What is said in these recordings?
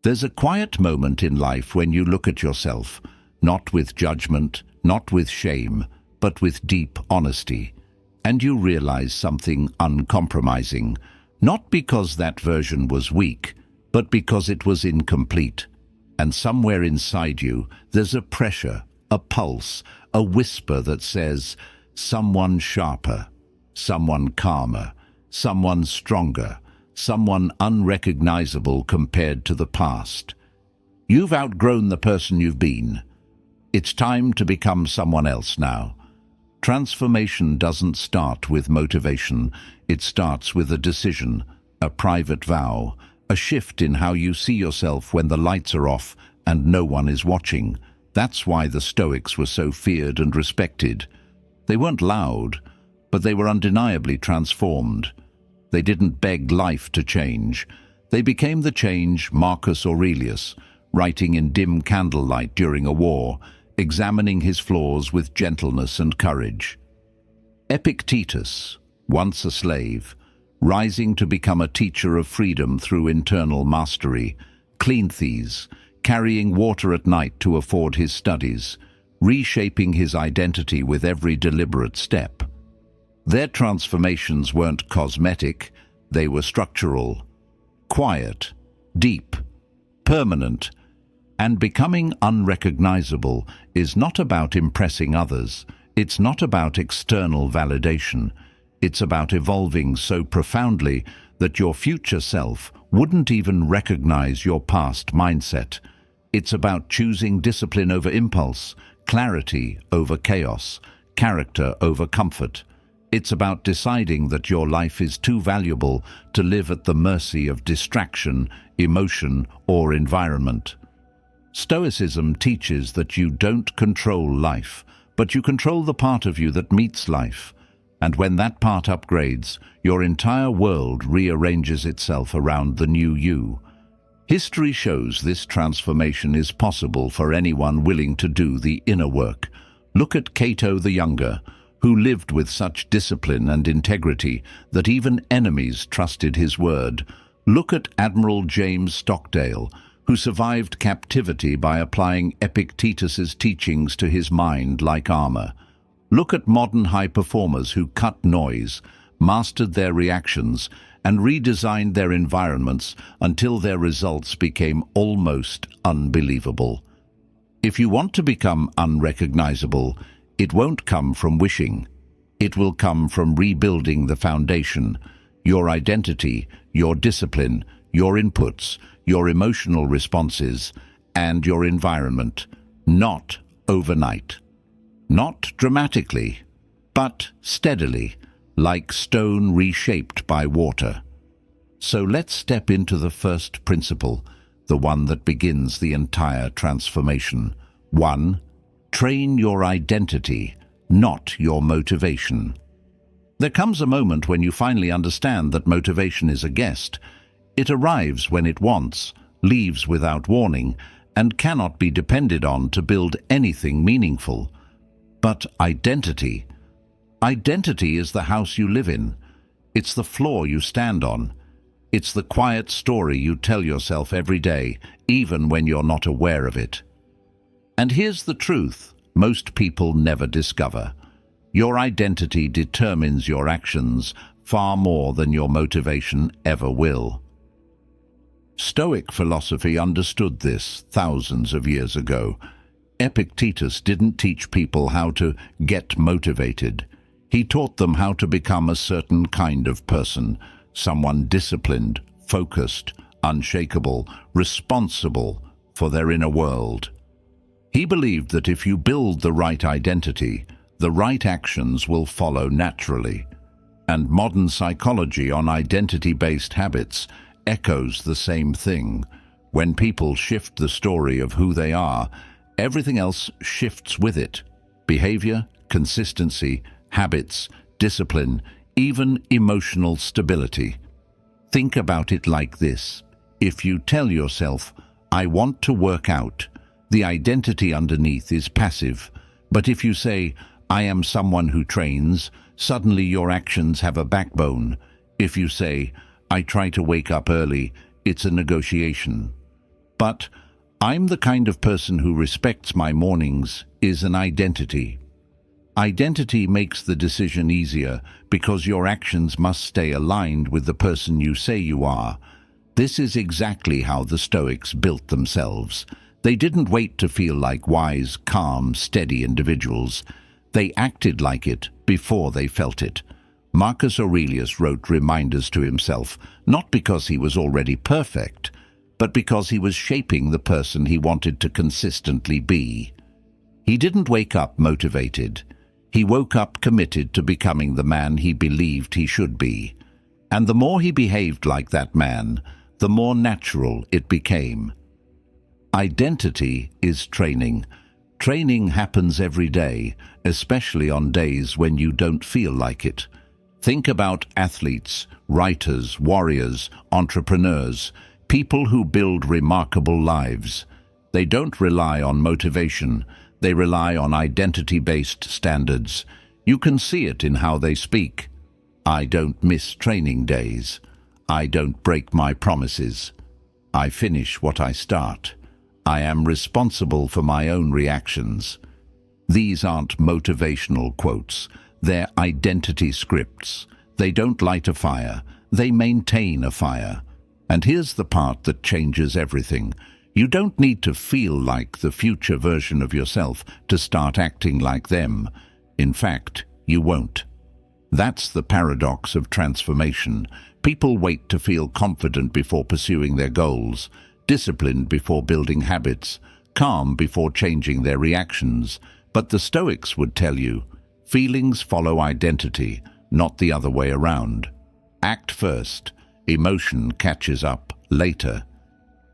There's a quiet moment in life when you look at yourself, not with judgment, not with shame, but with deep honesty. And you realize something uncompromising, not because that version was weak, but because it was incomplete. And somewhere inside you, there's a pressure, a pulse, a whisper that says, someone sharper, someone calmer, someone stronger, someone unrecognizable compared to the past. You've outgrown the person you've been. It's time to become someone else now. Transformation doesn't start with motivation. It starts with a decision, a private vow, a shift in how you see yourself when the lights are off and no one is watching. That's why the Stoics were so feared and respected. They weren't loud, but they were undeniably transformed. They didn't beg life to change. They became the change Marcus Aurelius, writing in dim candlelight during a war, examining his flaws with gentleness and courage. Epictetus, once a slave, rising to become a teacher of freedom through internal mastery. Cleanthes, carrying water at night to afford his studies, reshaping his identity with every deliberate step. Their transformations weren't cosmetic, they were structural, quiet, deep, permanent, and becoming unrecognizable is not about impressing others. It's not about external validation. It's about evolving so profoundly that your future self wouldn't even recognize your past mindset. It's about choosing discipline over impulse, clarity over chaos, character over comfort. It's about deciding that your life is too valuable to live at the mercy of distraction, emotion, or environment. Stoicism teaches that you don't control life, but you control the part of you that meets life. And when that part upgrades, your entire world rearranges itself around the new you. History shows this transformation is possible for anyone willing to do the inner work. Look at Cato the Younger, who lived with such discipline and integrity that even enemies trusted his word. Look at Admiral James Stockdale, who survived captivity by applying Epictetus's teachings to his mind like armor. Look at modern high performers who cut noise, mastered their reactions, and redesigned their environments until their results became almost unbelievable. If you want to become unrecognizable, it won't come from wishing. It will come from rebuilding the foundation, your identity, your discipline, your inputs, your emotional responses, and your environment, not overnight. Not dramatically, but steadily, like stone reshaped by water. So let's step into the first principle, the one that begins the entire transformation. 1. Train your identity, not your motivation. There comes a moment when you finally understand that motivation is a guest. It arrives when it wants, leaves without warning, and cannot be depended on to build anything meaningful. But identity is the house you live in. It's the floor you stand on. It's the quiet story you tell yourself every day, even when you're not aware of it. And here's the truth most people never discover. Your identity determines your actions far more than your motivation ever will. Stoic philosophy understood this thousands of years ago. Epictetus didn't teach people how to get motivated. He taught them how to become a certain kind of person, someone disciplined, focused, unshakable, responsible for their inner world. He believed that if you build the right identity, the right actions will follow naturally. And modern psychology on identity-based habits echoes the same thing. When people shift the story of who they are, everything else shifts with it. Behavior, consistency, habits, discipline, even emotional stability. Think about it like this. If you tell yourself, I want to work out, the identity underneath is passive. But if you say, I am someone who trains, suddenly your actions have a backbone. If you say, I try to wake up early, it's a negotiation. But I'm the kind of person who respects my mornings is an identity. Identity makes the decision easier because your actions must stay aligned with the person you say you are. This is exactly how the Stoics built themselves. They didn't wait to feel like wise, calm, steady individuals. They acted like it before they felt it. Marcus Aurelius wrote reminders to himself, not because he was already perfect, but because he was shaping the person he wanted to consistently be. He didn't wake up motivated. He woke up committed to becoming the man he believed he should be. And the more he behaved like that man, the more natural it became. Identity is training. Training happens every day, especially on days when you don't feel like it. Think about athletes, writers, warriors, entrepreneurs, people who build remarkable lives. They don't rely on motivation. They rely on identity-based standards. You can see it in how they speak. I don't miss training days. I don't break my promises. I finish what I start. I am responsible for my own reactions. These aren't motivational quotes. They're identity scripts. They don't light a fire. They maintain a fire. And here's the part that changes everything. You don't need to feel like the future version of yourself to start acting like them. In fact, you won't. That's the paradox of transformation. People wait to feel confident before pursuing their goals, disciplined before building habits, calm before changing their reactions. But the Stoics would tell you, feelings follow identity, not the other way around. Act first. Emotion catches up later.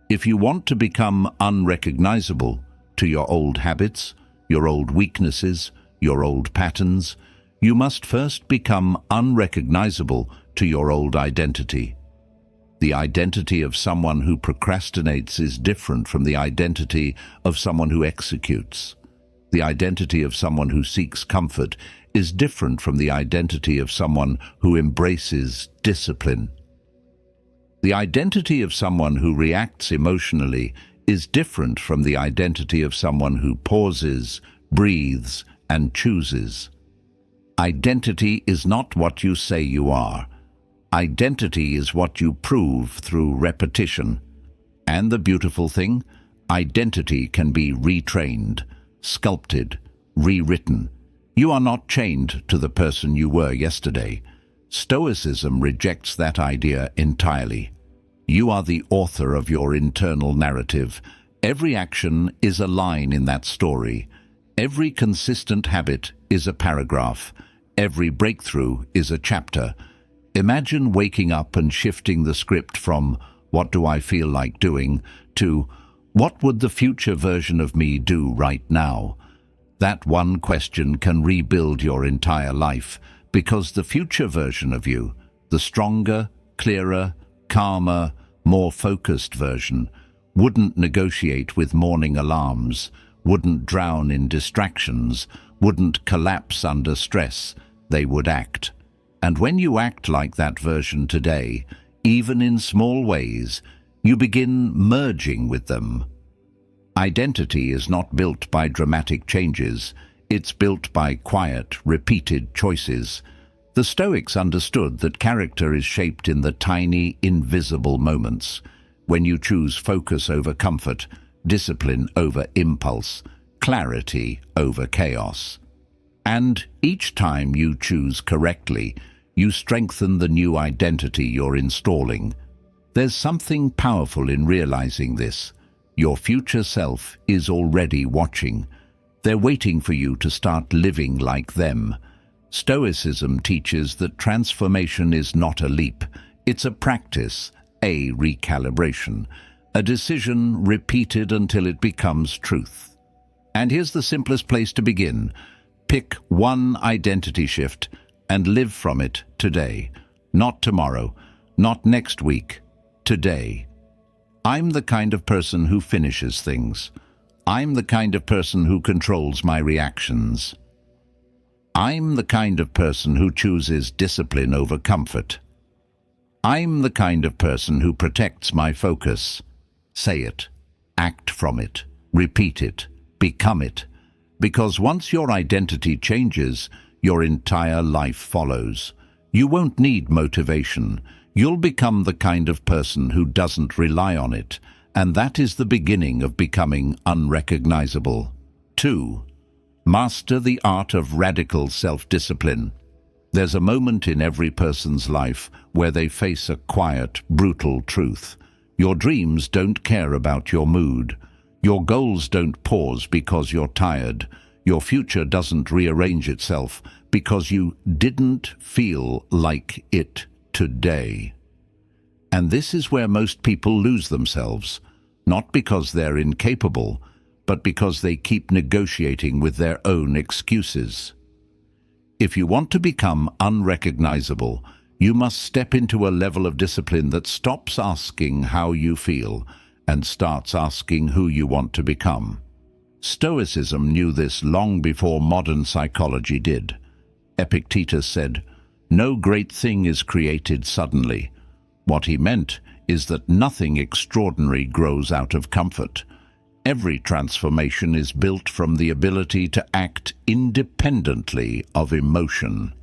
If you want to become unrecognizable to your old habits, your old weaknesses, your old patterns, you must first become unrecognizable to your old identity. The identity of someone who procrastinates is different from the identity of someone who executes. The identity of someone who seeks comfort is different from the identity of someone who embraces discipline. The identity of someone who reacts emotionally is different from the identity of someone who pauses, breathes, and chooses. Identity is not what you say you are. Identity is what you prove through repetition. And the beautiful thing, identity can be retrained, sculpted, rewritten. You are not chained to the person you were yesterday. Stoicism rejects that idea entirely. You are the author of your internal narrative. Every action is a line in that story. Every consistent habit is a paragraph. Every breakthrough is a chapter. Imagine waking up and shifting the script from "what do I feel like doing" to "what would the future version of me do right now?" That one question can rebuild your entire life, because the future version of you, the stronger, clearer, calmer, more focused version, wouldn't negotiate with morning alarms, wouldn't drown in distractions, wouldn't collapse under stress. They would act. And when you act like that version today, even in small ways, you begin merging with them. Identity is not built by dramatic changes. It's built by quiet, repeated choices. The Stoics understood that character is shaped in the tiny, invisible moments, when you choose focus over comfort, discipline over impulse, clarity over chaos. And each time you choose correctly, you strengthen the new identity you're installing. There's something powerful in realizing this. Your future self is already watching. They're waiting for you to start living like them. Stoicism teaches that transformation is not a leap. It's a practice, a recalibration, a decision repeated until it becomes truth. And here's the simplest place to begin. Pick one identity shift and live from it today. Not tomorrow, not next week, today. I'm the kind of person who finishes things. I'm the kind of person who controls my reactions. I'm the kind of person who chooses discipline over comfort. I'm the kind of person who protects my focus. Say it. act from it, repeat it, become it. Because once your identity changes, your entire life follows. You won't need motivation. You'll become the kind of person who doesn't rely on it, and that is the beginning of becoming unrecognizable. 2. Master the art of radical self-discipline. There's a moment in every person's life where they face a quiet, brutal truth. Your dreams don't care about your mood. Your goals don't pause because you're tired. Your future doesn't rearrange itself because you didn't feel like it today. And this is where most people lose themselves, not because they're incapable, but because they keep negotiating with their own excuses. If you want to become unrecognizable, you must step into a level of discipline that stops asking how you feel and starts asking who you want to become. Stoicism knew this long before modern psychology did. Epictetus said, "No great thing is created suddenly." What he meant is that nothing extraordinary grows out of comfort. Every transformation is built from the ability to act independently of emotion.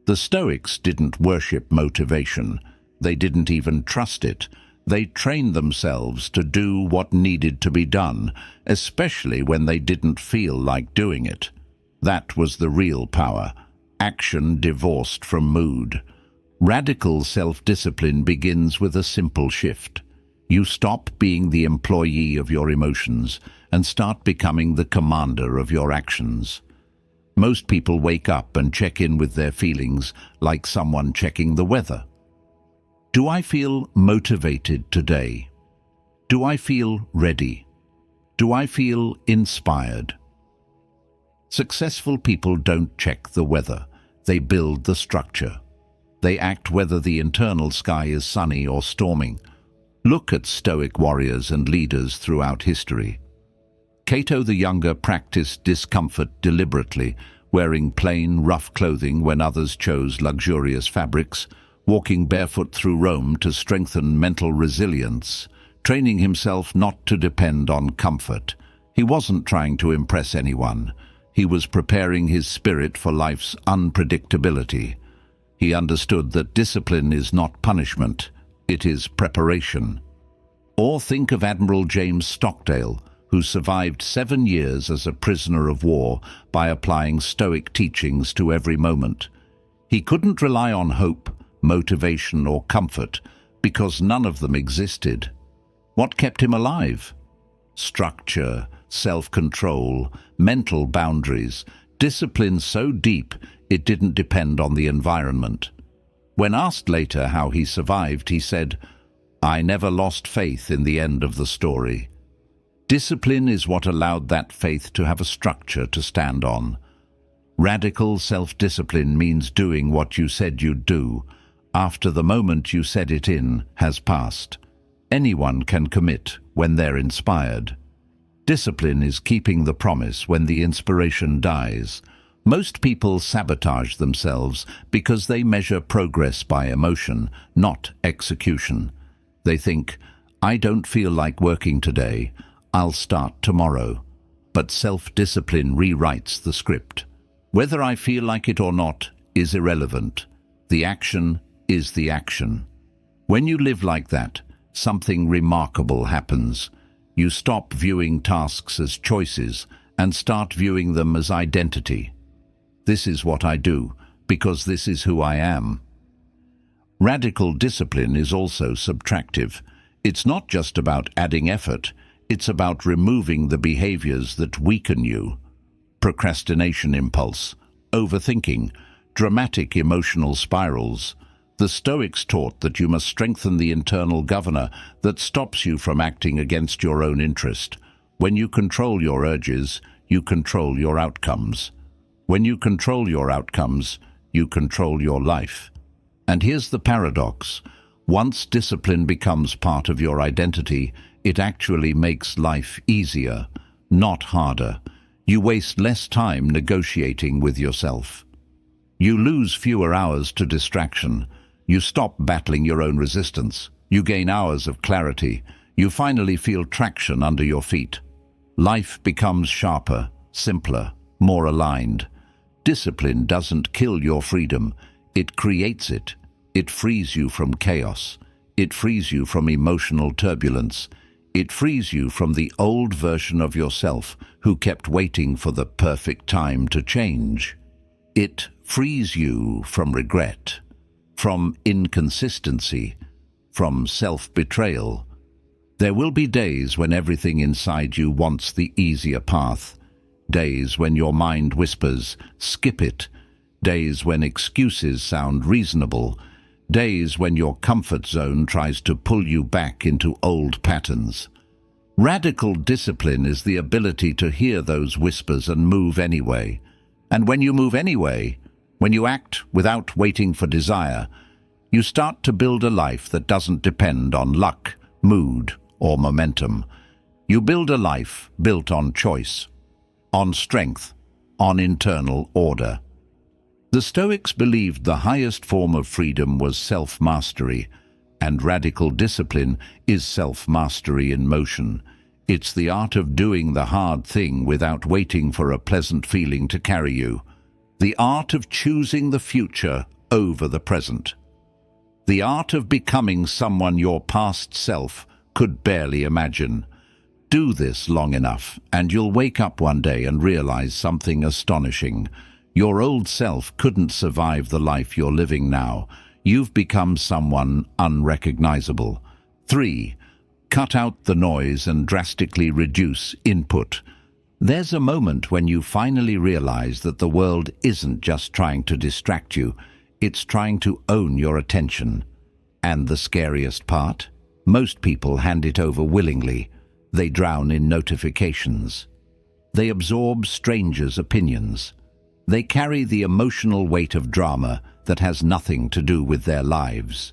The Stoics didn't worship motivation. They didn't even trust it. They trained themselves to do what needed to be done, especially when they didn't feel like doing it. That was the real power, action divorced from mood. Radical self-discipline begins with a simple shift. You stop being the employee of your emotions and start becoming the commander of your actions. Most people wake up and check in with their feelings like someone checking the weather. Do I feel motivated today? Do I feel ready? Do I feel inspired? Successful people don't check the weather. They build the structure. They act whether the internal sky is sunny or storming. Look at Stoic warriors and leaders throughout history. Cato the Younger practiced discomfort deliberately, wearing plain, rough clothing when others chose luxurious fabrics, walking barefoot through Rome to strengthen mental resilience, training himself not to depend on comfort. He wasn't trying to impress anyone. He was preparing his spirit for life's unpredictability. He understood that discipline is not punishment, it is preparation. Or think of Admiral James Stockdale, who survived 7 years as a prisoner of war by applying Stoic teachings to every moment. He couldn't rely on hope, motivation, or comfort because none of them existed. What kept him alive? Structure, self-control, mental boundaries, discipline so deep it didn't depend on the environment. When asked later how he survived, he said, "I never lost faith in the end of the story." Discipline is what allowed that faith to have a structure to stand on. Radical self-discipline means doing what you said you'd do, after the moment you said it in has passed. Anyone can commit when they're inspired. Discipline is keeping the promise when the inspiration dies. Most people sabotage themselves because they measure progress by emotion, not execution. They think, "I don't feel like working today, I'll start tomorrow." But self-discipline rewrites the script. Whether I feel like it or not is irrelevant. The action is the action. When you live like that, something remarkable happens. You stop viewing tasks as choices and start viewing them as identity. This is what I do, because this is who I am. Radical discipline is also subtractive. It's not just about adding effort, it's about removing the behaviors that weaken you. Procrastination impulse, overthinking, dramatic emotional spirals. The Stoics taught that you must strengthen the internal governor that stops you from acting against your own interest. When you control your urges, you control your outcomes. When you control your outcomes, you control your life. And here's the paradox. Once discipline becomes part of your identity, it actually makes life easier, not harder. You waste less time negotiating with yourself. You lose fewer hours to distraction. You stop battling your own resistance. You gain hours of clarity. You finally feel traction under your feet. Life becomes sharper, simpler, more aligned. Discipline doesn't kill your freedom, it creates it. It frees you from chaos. It frees you from emotional turbulence. It frees you from the old version of yourself who kept waiting for the perfect time to change. It frees you from regret, from inconsistency, from self-betrayal. There will be days when everything inside you wants the easier path. Days when your mind whispers, skip it. Days when excuses sound reasonable. Days when your comfort zone tries to pull you back into old patterns. Radical discipline is the ability to hear those whispers and move anyway. And when you move anyway, when you act without waiting for desire, you start to build a life that doesn't depend on luck, mood, or momentum. You build a life built on choice, on strength, on internal order. The Stoics believed the highest form of freedom was self-mastery, and radical discipline is self-mastery in motion. It's the art of doing the hard thing without waiting for a pleasant feeling to carry you. The art of choosing the future over the present. The art of becoming someone your past self could barely imagine. Do this long enough, and you'll wake up one day and realize something astonishing. Your old self couldn't survive the life you're living now. You've become someone unrecognizable. 3. Cut out the noise and drastically reduce input. There's a moment when you finally realize that the world isn't just trying to distract you, it's trying to own your attention. And the scariest part? Most people hand it over willingly. They drown in notifications. They absorb strangers' opinions. They carry the emotional weight of drama that has nothing to do with their lives.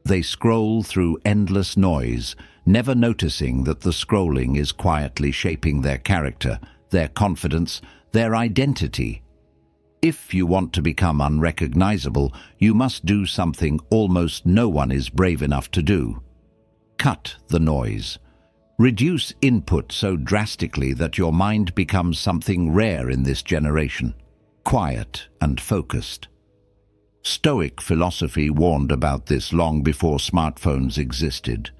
They scroll through endless noise, never noticing that the scrolling is quietly shaping their character, their confidence, their identity. If you want to become unrecognizable, you must do something almost no one is brave enough to do. Cut the noise. Reduce input so drastically that your mind becomes something rare in this generation. Quiet and focused. Stoic philosophy warned about this long before smartphones existed.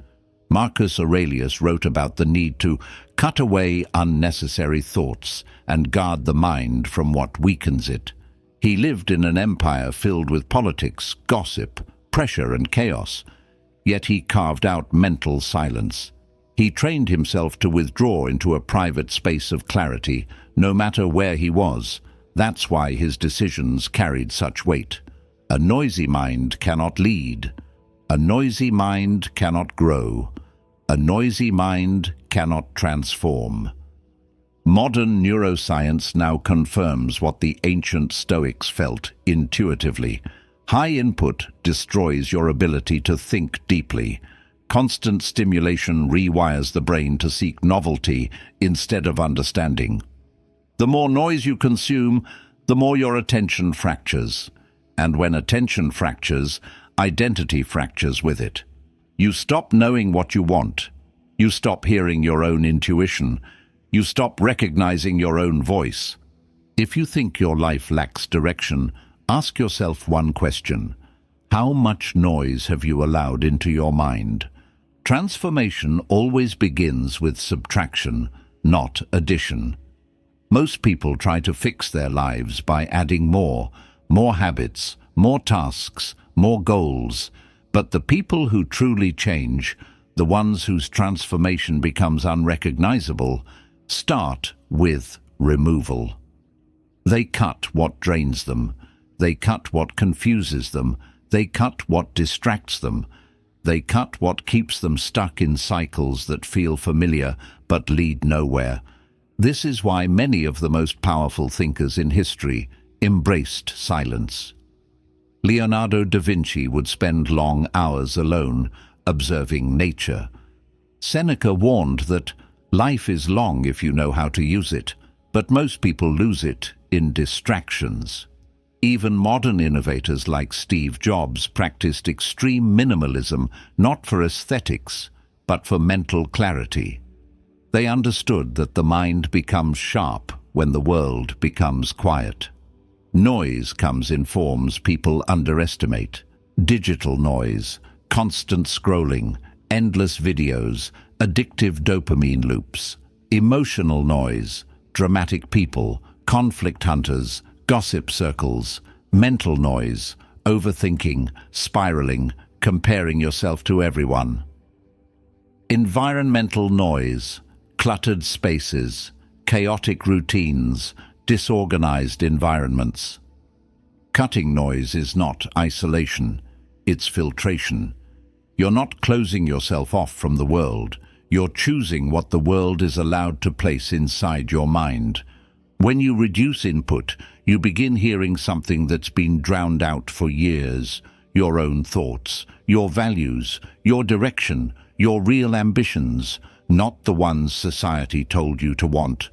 Marcus Aurelius wrote about the need to cut away unnecessary thoughts and guard the mind from what weakens it. He lived in an empire filled with politics, gossip, pressure and chaos, yet he carved out mental silence. He trained himself to withdraw into a private space of clarity, no matter where he was. That's why his decisions carried such weight. A noisy mind cannot lead. A noisy mind cannot grow. A noisy mind cannot transform. Modern neuroscience now confirms what the ancient Stoics felt intuitively. High input destroys your ability to think deeply. Constant stimulation rewires the brain to seek novelty instead of understanding. The more noise you consume, the more your attention fractures. And when attention fractures, identity fractures with it. You stop knowing what you want. You stop hearing your own intuition. You stop recognizing your own voice. If you think your life lacks direction, ask yourself one question. How much noise have you allowed into your mind? Transformation always begins with subtraction, not addition. Most people try to fix their lives by adding more habits, more tasks, more goals. But the people who truly change, the ones whose transformation becomes unrecognizable, start with removal. They cut what drains them. They cut what confuses them. They cut what distracts them. They cut what keeps them stuck in cycles that feel familiar but lead nowhere. This is why many of the most powerful thinkers in history embraced silence. Leonardo da Vinci would spend long hours alone, observing nature. Seneca warned that life is long if you know how to use it, but most people lose it in distractions. Even modern innovators like Steve Jobs practiced extreme minimalism, not for aesthetics, but for mental clarity. They understood that the mind becomes sharp when the world becomes quiet. Noise comes in forms people underestimate. Digital noise, constant scrolling, endless videos, addictive dopamine loops. Emotional noise, dramatic people, conflict hunters, gossip circles. Mental noise, overthinking, spiraling, comparing yourself to everyone. Environmental noise, cluttered spaces, chaotic routines, disorganized environments. Cutting noise is not isolation, it's filtration. You're not closing yourself off from the world, you're choosing what the world is allowed to place inside your mind. When you reduce input, you begin hearing something that's been drowned out for years. Your own thoughts, your values, your direction, your real ambitions, not the ones society told you to want.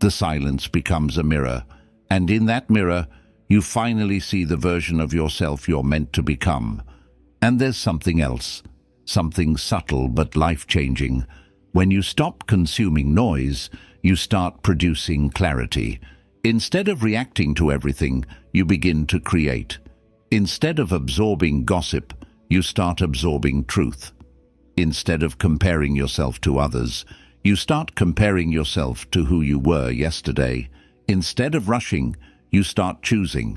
The silence becomes a mirror, and in that mirror, you finally see the version of yourself you're meant to become. And there's something else, something subtle but life-changing. When you stop consuming noise, you start producing clarity. Instead of reacting to everything, you begin to create. Instead of absorbing gossip, you start absorbing truth. Instead of comparing yourself to others, you start comparing yourself to who you were yesterday. Instead of rushing, you start choosing.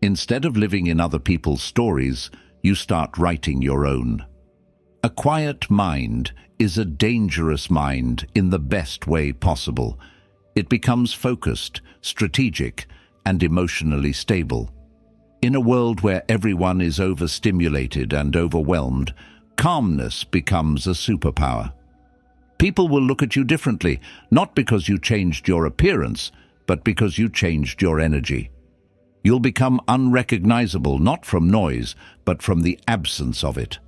Instead of living in other people's stories, you start writing your own. A quiet mind is a dangerous mind in the best way possible. It becomes focused, strategic, and emotionally stable. In a world where everyone is overstimulated and overwhelmed, calmness becomes a superpower. People will look at you differently, not because you changed your appearance, but because you changed your energy. You'll become unrecognizable not from noise, but from the absence of it.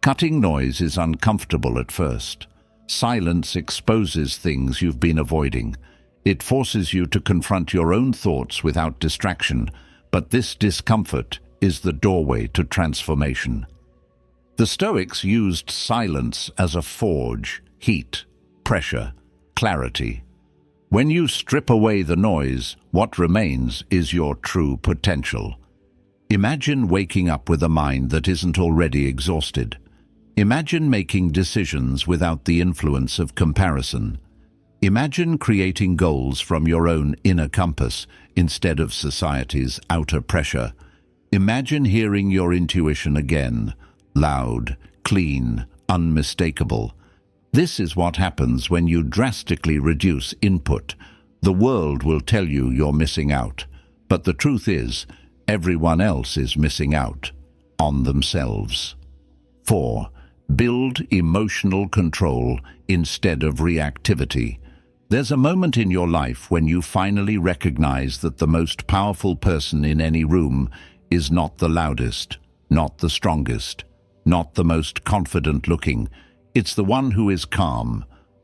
Cutting noise is uncomfortable at first. Silence exposes things you've been avoiding. It forces you to confront your own thoughts without distraction, but this discomfort is the doorway to transformation. The Stoics used silence as a forge, heat, pressure, clarity. When you strip away the noise, what remains is your true potential. Imagine waking up with a mind that isn't already exhausted. Imagine making decisions without the influence of comparison. Imagine creating goals from your own inner compass instead of society's outer pressure. Imagine hearing your intuition again, loud, clean, unmistakable. This is what happens when you drastically reduce input. The world will tell you you're missing out, but the truth is, everyone else is missing out on themselves. 4. Build emotional control instead of reactivity. There's a moment in your life when you finally recognize that the most powerful person in any room is not the loudest, not the strongest, not the most confident looking. It's the one who is calm,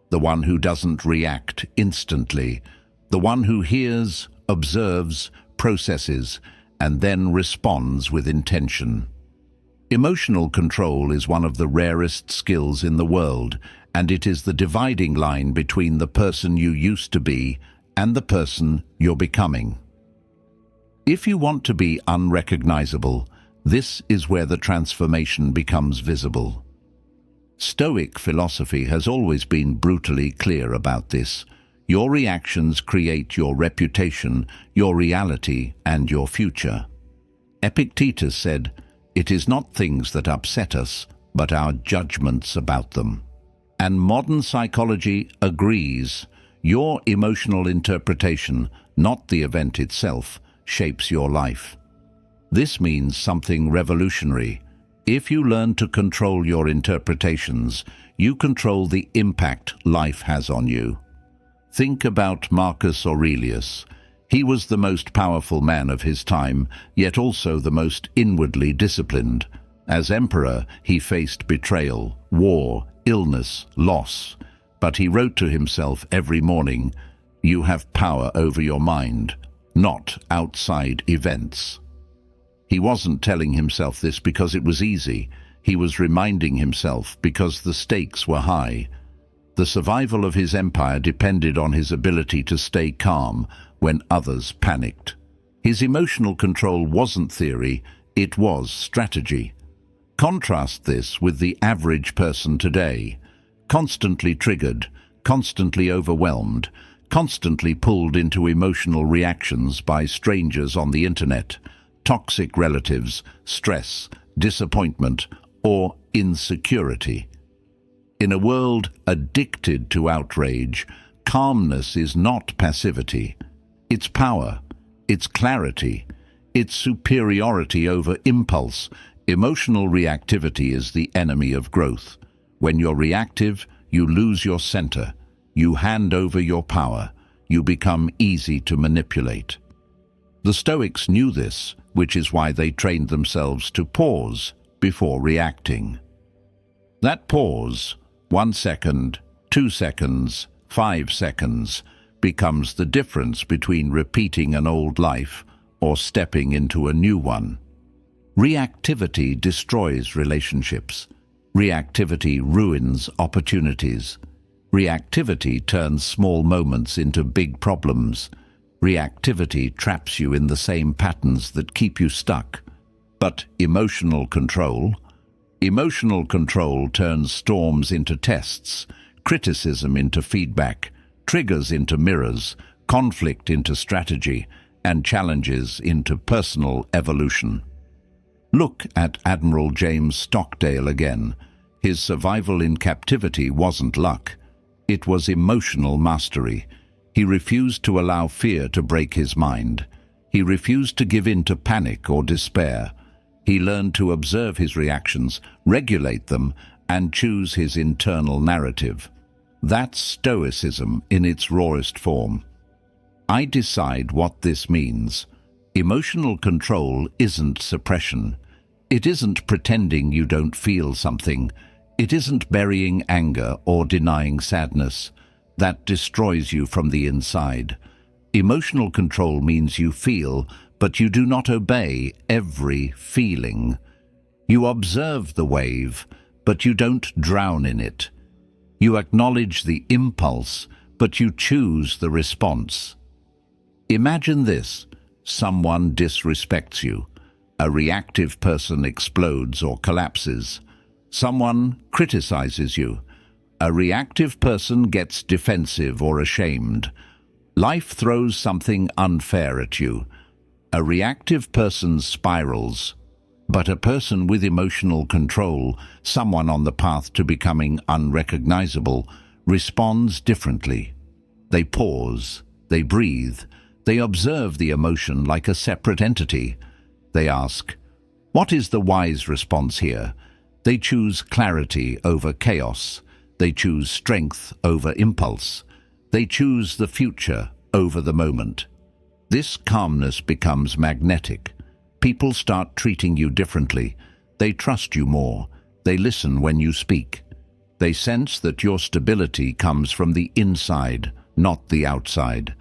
the one who doesn't react instantly, the one who hears, observes, processes, and then responds with intention. Emotional control is one of the rarest skills in the world, and it is the dividing line between the person you used to be and the person you're becoming. If you want to be unrecognizable, this is where the transformation becomes visible. Stoic philosophy has always been brutally clear about this. Your reactions create your reputation, your reality, and your future. Epictetus said, "It is not things that upset us, but our judgments about them." And modern psychology agrees. Your emotional interpretation, not the event itself, shapes your life. This means something revolutionary. If you learn to control your interpretations, you control the impact life has on you. Think about Marcus Aurelius. He was the most powerful man of his time, yet also the most inwardly disciplined. As emperor, he faced betrayal, war, illness, loss. But he wrote to himself every morning, "You have power over your mind, not outside events." He wasn't telling himself this because it was easy. He was reminding himself because the stakes were high. The survival of his empire depended on his ability to stay calm when others panicked. His emotional control wasn't theory, it was strategy. Contrast this with the average person today, constantly triggered, constantly overwhelmed, constantly pulled into emotional reactions by strangers on the internet, toxic relatives, stress, disappointment, or insecurity. In a world addicted to outrage, calmness is not passivity. It's power, it's clarity, it's superiority over impulse. Emotional reactivity is the enemy of growth. When you're reactive, you lose your center. You hand over your power. You become easy to manipulate. The Stoics knew this, which is why they trained themselves to pause before reacting. That pause, 1 second, 2 seconds, 5 seconds, becomes the difference between repeating an old life or stepping into a new one. Reactivity destroys relationships. Reactivity ruins opportunities. Reactivity turns small moments into big problems. Reactivity traps you in the same patterns that keep you stuck. But emotional control turns storms into tests, criticism into feedback, triggers into mirrors, conflict into strategy, and challenges into personal evolution. Look at Admiral James Stockdale again. His survival in captivity wasn't luck. It was emotional mastery. He refused to allow fear to break his mind. He refused to give in to panic or despair. He learned to observe his reactions, regulate them, and choose his internal narrative. That's Stoicism in its rawest form. I decide what this means. Emotional control isn't suppression. It isn't pretending you don't feel something. It isn't burying anger or denying sadness. That destroys you from the inside. Emotional control means you feel, but you do not obey every feeling. You observe the wave, but you don't drown in it. You acknowledge the impulse, but you choose the response. Imagine this. Someone disrespects you. A reactive person explodes or collapses. Someone criticizes you. A reactive person gets defensive or ashamed. Life throws something unfair at you. A reactive person spirals. But a person with emotional control, someone on the path to becoming unrecognizable, responds differently. They pause, they breathe, they observe the emotion like a separate entity. They ask, what is the wise response here? They choose clarity over chaos. They choose strength over impulse. They choose the future over the moment. This calmness becomes magnetic. People start treating you differently. They trust you more. They listen when you speak. They sense that your stability comes from the inside, not the outside.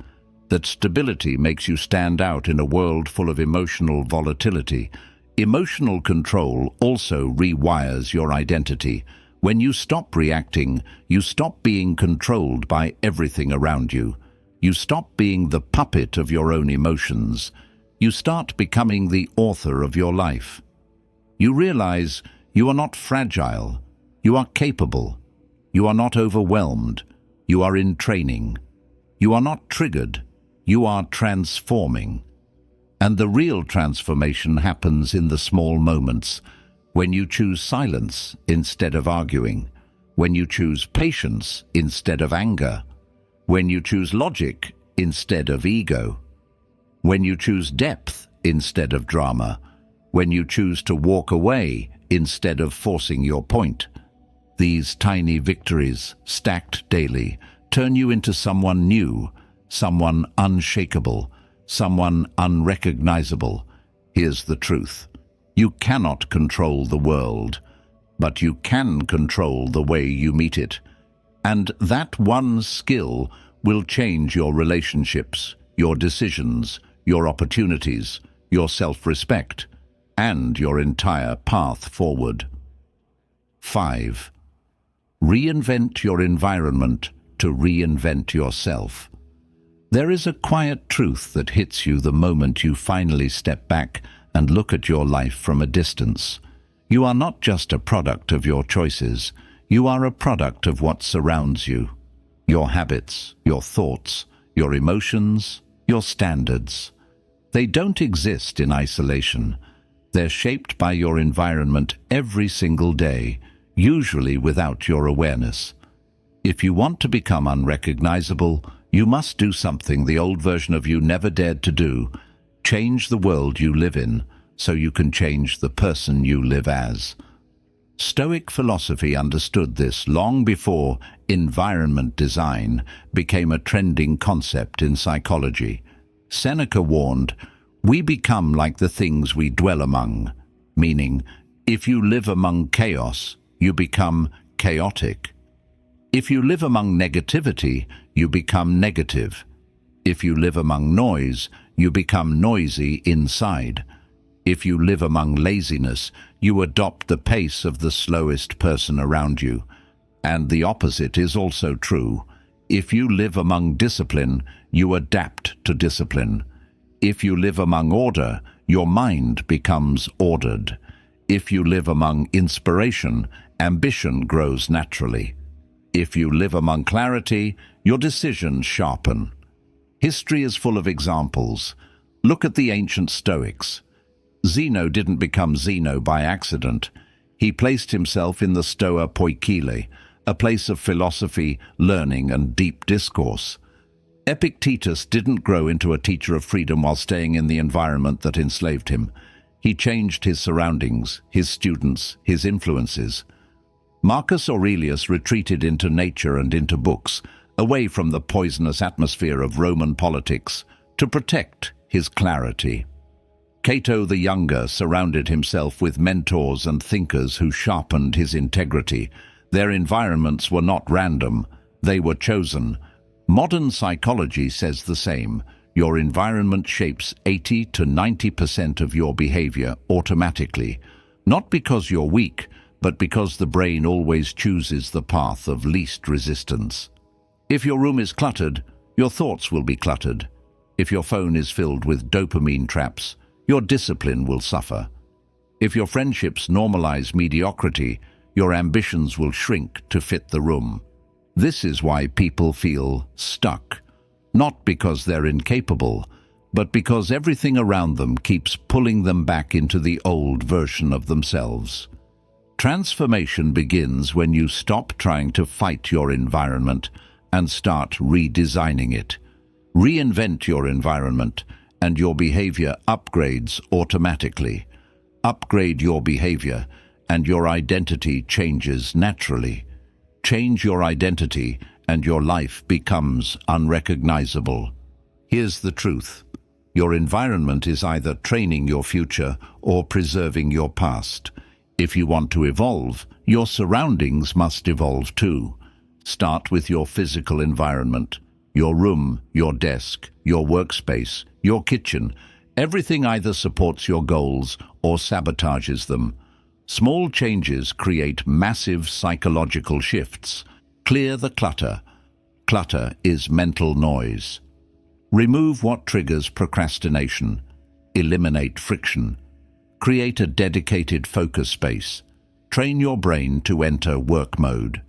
That stability makes you stand out in a world full of emotional volatility. Emotional control also rewires your identity. When you stop reacting, you stop being controlled by everything around you. You stop being the puppet of your own emotions. You start becoming the author of your life. You realize you are not fragile. You are capable. You are not overwhelmed. You are in training. You are not triggered. You are transforming. And the real transformation happens in the small moments, when you choose silence instead of arguing, when you choose patience instead of anger, when you choose logic instead of ego, when you choose depth instead of drama, when you choose to walk away instead of forcing your point. These tiny victories, stacked daily, turn you into someone new, someone unshakable, someone unrecognizable. Here's the truth. You cannot control the world, but you can control the way you meet it. And that one skill will change your relationships, your decisions, your opportunities, your self-respect, and your entire path forward. 5. Reinvent your environment to reinvent yourself. There is a quiet truth that hits you the moment you finally step back and look at your life from a distance. You are not just a product of your choices, you are a product of what surrounds you. Your habits, your thoughts, your emotions, your standards. They don't exist in isolation. They're shaped by your environment every single day, usually without your awareness. If you want to become unrecognizable, you must do something the old version of you never dared to do. Change the world you live in, so you can change the person you live as. Stoic philosophy understood this long before environment design became a trending concept in psychology. Seneca warned, "We become like the things we dwell among," meaning, if you live among chaos, you become chaotic. If you live among negativity, you become negative. If you live among noise, you become noisy inside. If you live among laziness, you adopt the pace of the slowest person around you. And the opposite is also true. If you live among discipline, you adapt to discipline. If you live among order, your mind becomes ordered. If you live among inspiration, ambition grows naturally. If you live among clarity, your decisions sharpen. History is full of examples. Look at the ancient Stoics. Zeno didn't become Zeno by accident. He placed himself in the Stoa Poikile, a place of philosophy, learning, and deep discourse. Epictetus didn't grow into a teacher of freedom while staying in the environment that enslaved him. He changed his surroundings, his students, his influences. Marcus Aurelius retreated into nature and into books, away from the poisonous atmosphere of Roman politics, to protect his clarity. Cato the Younger surrounded himself with mentors and thinkers who sharpened his integrity. Their environments were not random, they were chosen. Modern psychology says the same. Your environment shapes 80 to 90% of your behavior automatically, not because you're weak, but because the brain always chooses the path of least resistance. If your room is cluttered, your thoughts will be cluttered. If your phone is filled with dopamine traps, your discipline will suffer. If your friendships normalize mediocrity, your ambitions will shrink to fit the room. This is why people feel stuck, not because they're incapable, but because everything around them keeps pulling them back into the old version of themselves. Transformation begins when you stop trying to fight your environment and start redesigning it. Reinvent your environment, and your behavior upgrades automatically. Upgrade your behavior, and your identity changes naturally. Change your identity, and your life becomes unrecognizable. Here's the truth. Your environment is either training your future or preserving your past. If you want to evolve, your surroundings must evolve too. Start with your physical environment. Your room, your desk, your workspace, your kitchen. Everything either supports your goals or sabotages them. Small changes create massive psychological shifts. Clear the clutter. Clutter is mental noise. Remove what triggers procrastination. Eliminate friction. Create a dedicated focus space. Train your brain to enter work mode.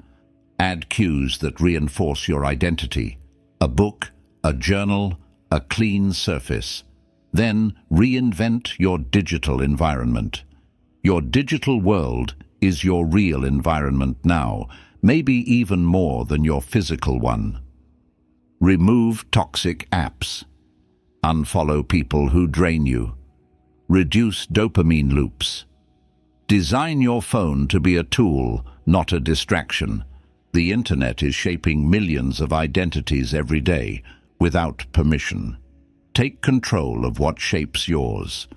Add cues that reinforce your identity. A book, a journal, a clean surface. Then reinvent your digital environment. Your digital world is your real environment now, maybe even more than your physical one. Remove toxic apps. Unfollow people who drain you. Reduce dopamine loops. Design your phone to be a tool, not a distraction. The internet is shaping millions of identities every day, without permission. Take control of what shapes yours.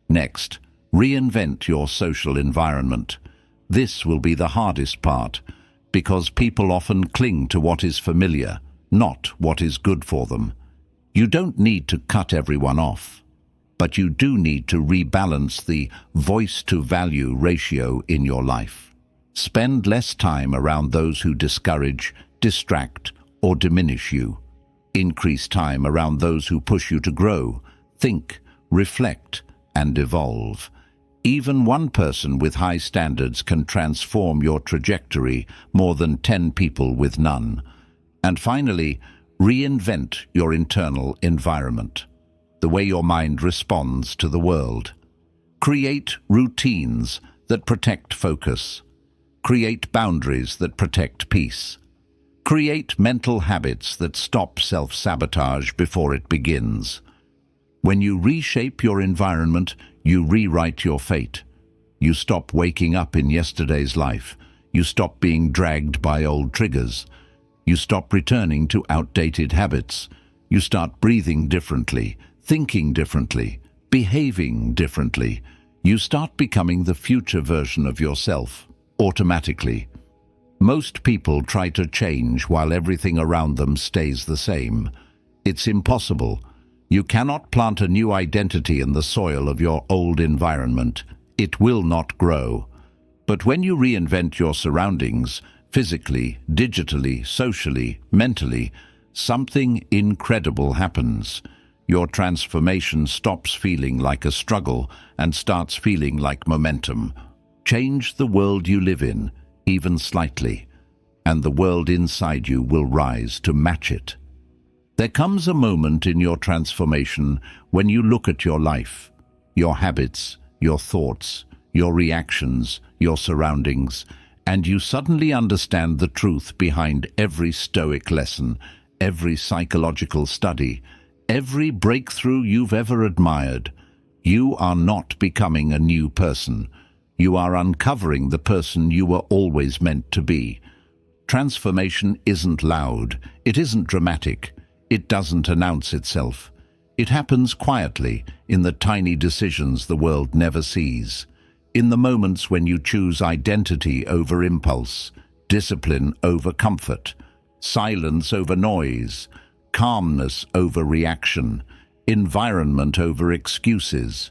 Next, reinvent your social environment. This will be the hardest part, because people often cling to what is familiar, not what is good for them. You don't need to cut everyone off, but you do need to rebalance the voice-to-value ratio in your life. Spend less time around those who discourage, distract, or diminish you. Increase time around those who push you to grow, think, reflect, and evolve. Even one person with high standards can transform your trajectory more than 10 people with none. And finally, reinvent your internal environment, the way your mind responds to the world. Create routines that protect focus. Create boundaries that protect peace. Create mental habits that stop self-sabotage before it begins. When you reshape your environment, you rewrite your fate. You stop waking up in yesterday's life. You stop being dragged by old triggers. You stop returning to outdated habits. You start breathing differently, thinking differently, behaving differently. You start becoming the future version of yourself, automatically. Most people try to change while everything around them stays the same. It's impossible. You cannot plant a new identity in the soil of your old environment. It will not grow. But when you reinvent your surroundings, physically, digitally, socially, mentally, something incredible happens. Your transformation stops feeling like a struggle and starts feeling like momentum. Change the world you live in, even slightly, and the world inside you will rise to match it. There comes a moment in your transformation when you look at your life, your habits, your thoughts, your reactions, your surroundings, and you suddenly understand the truth behind every Stoic lesson, every psychological study, every breakthrough you've ever admired. You are not becoming a new person. You are uncovering the person you were always meant to be. Transformation isn't loud. It isn't dramatic. It doesn't announce itself. It happens quietly, in the tiny decisions the world never sees. In the moments when you choose identity over impulse, discipline over comfort, silence over noise, calmness over reaction, environment over excuses.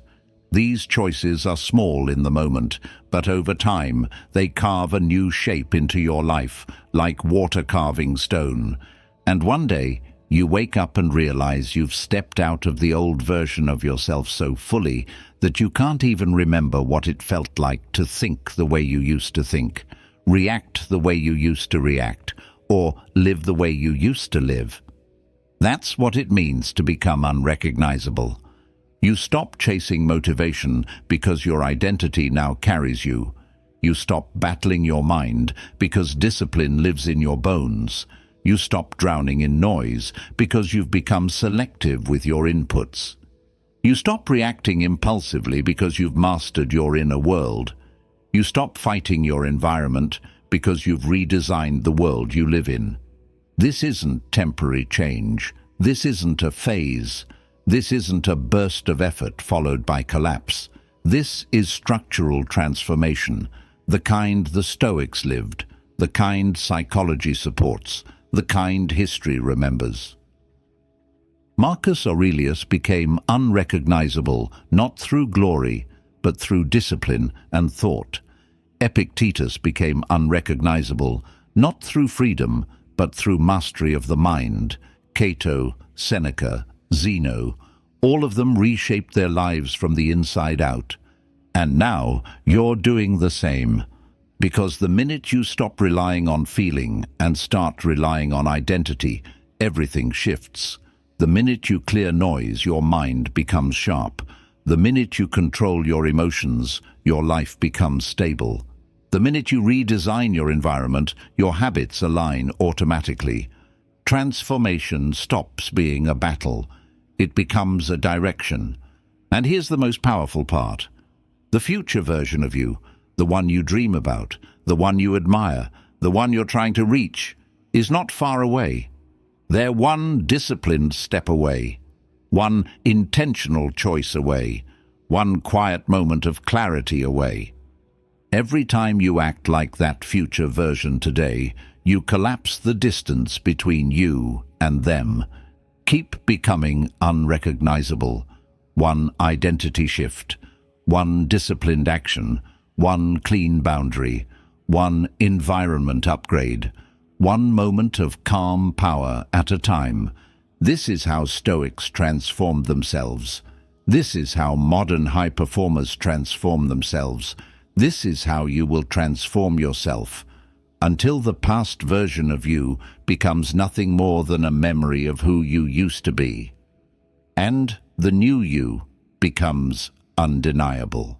These choices are small in the moment, but over time they carve a new shape into your life, like water carving stone. And one day, you wake up and realize you've stepped out of the old version of yourself so fully that you can't even remember what it felt like to think the way you used to think, react the way you used to react, or live the way you used to live. That's what it means to become unrecognizable. You stop chasing motivation because your identity now carries you. You stop battling your mind because discipline lives in your bones. You stop drowning in noise because you've become selective with your inputs. You stop reacting impulsively because you've mastered your inner world. You stop fighting your environment because you've redesigned the world you live in. This isn't temporary change. This isn't a phase. This isn't a burst of effort followed by collapse. This is structural transformation, the kind the Stoics lived, the kind psychology supports, the kind history remembers. Marcus Aurelius became unrecognizable not through glory, but through discipline and thought. Epictetus became unrecognizable not through freedom, but through mastery of the mind. Cato, Seneca, Zeno, all of them reshaped their lives from the inside out. And now you're doing the same. Because the minute you stop relying on feeling and start relying on identity, everything shifts. The minute you clear noise, your mind becomes sharp. The minute you control your emotions, your life becomes stable. The minute you redesign your environment, your habits align automatically. Transformation stops being a battle. It becomes a direction. And here's the most powerful part. The future version of you, the one you dream about, the one you admire, the one you're trying to reach, is not far away. They're one disciplined step away, one intentional choice away, one quiet moment of clarity away. Every time you act like that future version today, you collapse the distance between you and them. Keep becoming unrecognizable. One identity shift, one disciplined action, one clean boundary, one environment upgrade, one moment of calm power at a time. This is how Stoics transformed themselves. This is how modern high performers transform themselves. This is how you will transform yourself, until the past version of you becomes nothing more than a memory of who you used to be, and the new you becomes undeniable.